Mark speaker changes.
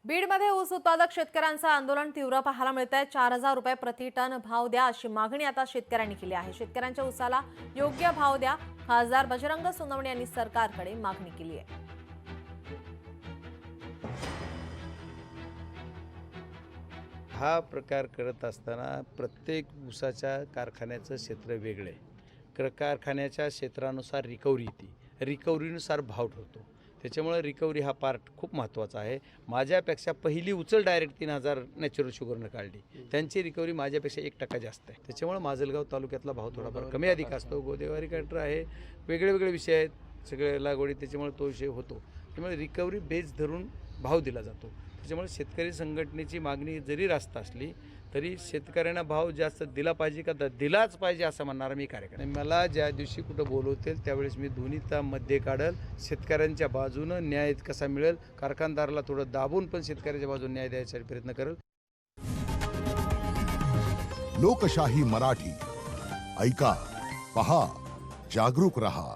Speaker 1: बीडमध्ये ऊस उत्पादक शेतकऱ्यांचं आंदोलन तीव्र पाहायला मिळतंय। 4,000 रुपये प्रति टन भाव द्या अशी मागणी आता शेतकऱ्यांनी केली आहे। शेतकऱ्यांच्या ऊसाला योग्य भाव द्या, खासदार बजरंग सोनवणे यांनी सरकारकडे मागणी केली आहे।
Speaker 2: हा प्रकार करत असताना प्रत्येक ऊसाच्या कारखान्याचं क्षेत्र वेगळे, कारखान्याच्या क्षेत्रानुसार रिकव्हरी येते, रिकव्हरीनुसार भाव ठरतो। त्याच्यामुळे रिकव्हरी हा पार्ट खूप महत्त्वाचा आहे। माझ्यापेक्षा पहिली उचल डायरेक्ट 3,000 नॅचरल शुगरनं काढली, त्यांची रिकव्हरी माझ्यापेक्षा 1% जास्त आहे। त्याच्यामुळे माजलगाव तालुक्यातला भाव थोडाफार कमी अधिक असतो। गोदेवारी कॅटर आहे, वेगळे विषय आहेत सगळे लागवडी, त्याच्यामुळे तो विषय होतो। त्यामुळे रिकव्हरी बेस धरून भाव दिला जातो। त्याच्यामुळे शेतकरी संघटनेची मागणी जरी रास्त असली तरी शेतकऱ्यांना भाव जास्त दिला पाहिजे का दिलाच पाहिजे असं म्हणणारा मी कार्यकर्ता। मला ज्या दिवशी कुठं बोलवतील त्यावेळेस मी दोन्हीचा मध्ये काढल, शेतकऱ्यांच्या बाजूनं न्याय कसा मिळेल, कारखानदाराला थोडं दाबून पण शेतकऱ्याच्या बाजूने न्याय द्यायचा प्रयत्न करेल।
Speaker 3: लोकशाही मराठी ऐका, पहा, जागरूक रहा।